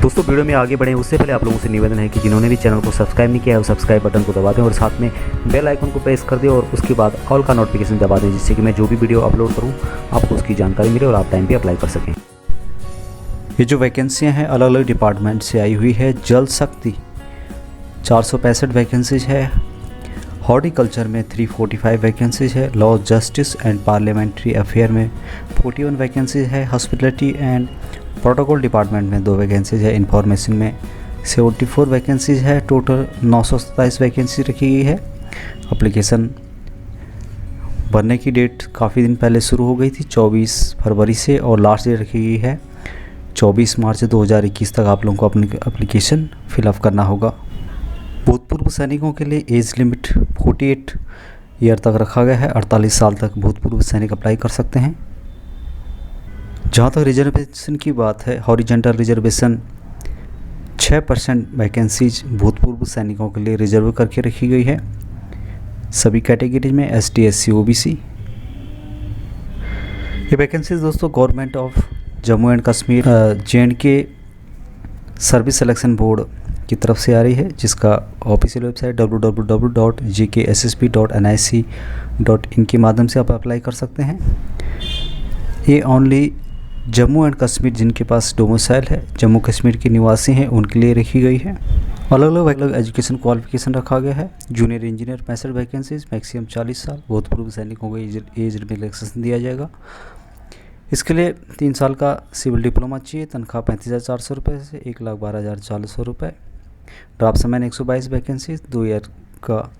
दोस्तों वीडियो में आगे बढ़े उससे पहले आप लोगों से निवेदन है कि जिन्होंने भी चैनल को सब्सक्राइब नहीं किया है वो सब्सक्राइब बटन को दबा दें और साथ में बेल आइकन को प्रेस कर दें और उसके बाद ऑल का नोटिफिकेशन दबा दें, जिससे कि मैं जो भी वीडियो अपलोड करूं आपको उसकी जानकारी मिले और आप टाइम पे अप्लाई कर सकें। ये जो वैकेंसियाँ हैं अलग अलग डिपार्टमेंट से आई हुई है। जल शक्ति 465 वैकेंसीज है, हॉर्टिकल्चर में 345 वैकेंसीज है, law justice and parliamentary affair में 41 वैकेंसीज है, हॉस्पिटलिटी एंड प्रोटोकॉल डिपार्टमेंट में 2 वैकेंसीज है, इंफॉर्मेशन में 74 वैकेंसीज है। टोटल 927 वैकेंसी रखी गई है। एप्लीकेशन भरने की डेट काफ़ी दिन पहले शुरू हो गई थी 24 फरवरी से, और लास्ट डेट रखी गई है 24 मार्च 2021 तक आप लोगों को अपनी एप्लीकेशन फिलअप करना होगा। भूतपूर्व सैनिकों के लिए एज लिमिट 48 ईयर तक रखा गया है। 48 साल तक भूतपूर्व सैनिक अप्लाई कर सकते हैं। जहाँ तक रिजर्वेशन की बात है, हॉरिजॉन्टल रिजर्वेशन 6% वैकेंसीज भूतपूर्व सैनिकों के लिए रिजर्व करके रखी गई है, सभी कैटेगरीज में ST SC OBC। ये वैकेंसीज दोस्तों government of Jammu and Kashmir JNK service selection board की तरफ से आ रही है, जिसका ऑफिशियल वेबसाइट www.jkssp.nic.in के माध्यम से आप अप्लाई कर सकते हैं। ये ओनली जम्मू एंड कश्मीर जिनके पास डोमिसाइल है, जम्मू कश्मीर के निवासी हैं, उनके लिए रखी गई है। अलग अलग एजुकेशन क्वालिफिकेशन रखा गया है। जूनियर इंजीनियर 65 वैकेंसीज, मैक्सिमम 40 साल। भूतपूर्व सैनिकों को एज रिलैक्सेशन दिया जाएगा। इसके लिए 3 साल का सिविल डिप्लोमा चाहिए। तनख्वाह 35,400 रुपये से 1,12,400 रुपये। ड्राफ्ट्समैन 122 वैकेंसी, 2 ईयर का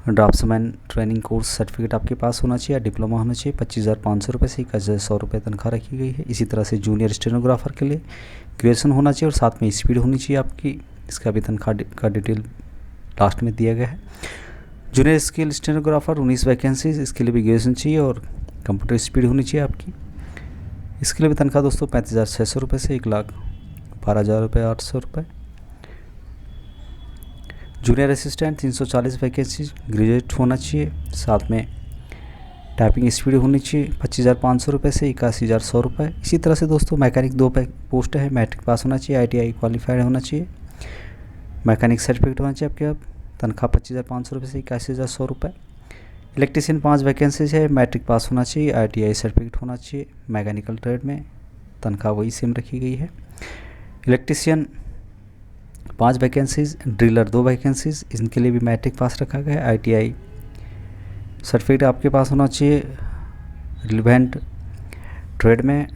ड्राफ्ट्समैन ट्रेनिंग कोर्स सर्टिफिकेट आपके पास होना चाहिए, डिप्लोमा होना चाहिए। 25,500 रुपये से 21,100 रुपये तनख्वाह रखी गई है। इसी तरह से जूनियर स्टेनोग्राफर के लिए ग्रेजुएशन होना चाहिए और साथ में स्पीड होनी चाहिए आपकी। इसका भी तनख्वाह का डिटेल लास्ट में दिया गया है। जूनियर स्किल स्टेनोग्राफर 19 वैकेंसीज, इसके लिए भी ग्रेजुएशन चाहिए और कंप्यूटर स्पीड होनी चाहिए आपकी। इसके लिए भी तनख्वाह दोस्तों 35,600 रुपये से 1,12,800 रुपये। जूनियर असिस्टेंट 340 वैकेंसी, ग्रेजुएट होना चाहिए, साथ में टाइपिंग स्पीड होनी चाहिए। 25,500 रुपये से 81,100 रुपये। इसी तरह से दोस्तों मैकेनिक 2 पोस्ट है, मैट्रिक पास होना चाहिए, ITI क्वालिफाइड होना चाहिए, मैकेनिक सर्टिफिकेट होना चाहिए आपके। अब तनख्वाह 25,500 रुपये से 81,100 रुपये। इलेक्ट्रीशियन 5 वैकेंसीज है, मैट्रिक पास होना चाहिए, ITI सर्टिफिकेट होना चाहिए, मैकेनिकल ट्रेड में तनख्वाह वही सेम रखी गई है। इलेक्ट्रीशियन 5 वैकेंसीज, ड्रिलर 2 वैकेंसीज, इनके लिए भी मैट्रिक पास रखा गया है, ITI सर्टिफिकेट आपके पास होना चाहिए। रिलेवेंट ट्रेड में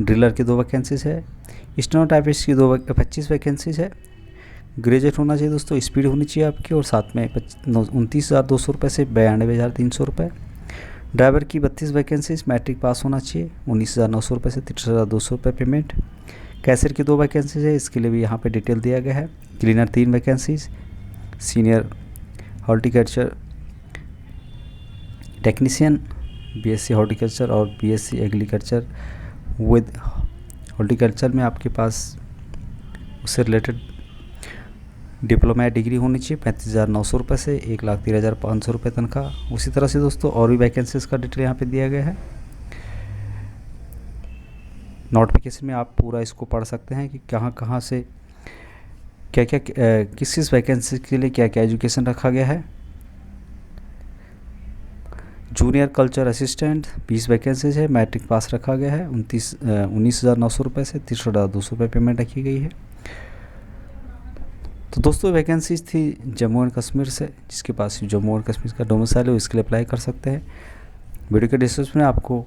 ड्रिलर की 2 वैकेंसीज है। स्टेनोटाइपिस्ट की 25 वैकेंसीज है। ग्रेजुएट होना चाहिए दोस्तों, स्पीड होनी चाहिए आपकी, और साथ में 29,200 रुपये से 92,300 रुपये। ड्राइवर की 32 वैकेंसीज, मैट्रिक पास होना चाहिए, 19,900 रुपये से 63,200 रुपये पेमेंट। कैशियर की 2 वैकेंसीज है, इसके लिए भी यहाँ पे डिटेल दिया गया है। Cleaner 3 vacancies, senior horticulture technician BSc horticulture और BSc एग्रीकल्चर विद हॉर्टिकल्चर में आपके पास उससे रिलेटेड डिप्लोमा या डिग्री होनी चाहिए। 35,900 रुपये से 1,13,500 रुपये तनख्वाह। उसी तरह से दोस्तों और भी वैकेंसीज का डिटेल यहाँ पे दिया गया है। नोटिफिकेशन में आप पूरा इसको पढ़ सकते हैं कि कहाँ से क्या किस वैकेंसी के लिए क्या एजुकेशन रखा गया है। जूनियर कल्चर असिस्टेंट 20 वैकेंसीज है, मैट्रिक पास रखा गया है, 19,900 रुपये से 63,200 रुपये पेमेंट रखी गई है। तो दोस्तों वैकेंसीज थी जम्मू एंड कश्मीर से, जिसके पास जम्मू एंड कश्मीर का डोमिसाइल है इसके लिए अप्लाई कर सकते हैं। वीडियो के डिस्क्रिप्शन में आपको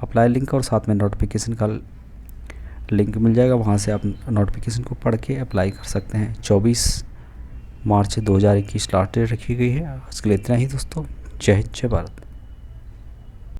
अप्लाई लिंक और साथ में नोटिफिकेशन का लिंक मिल जाएगा, वहाँ से आप नोटिफिकेशन को पढ़ के अप्लाई कर सकते हैं। 24 मार्च 2021 लास्ट डेट रखी गई है। आज के लिए इतना ही दोस्तों। जय हिंद, जय भारत।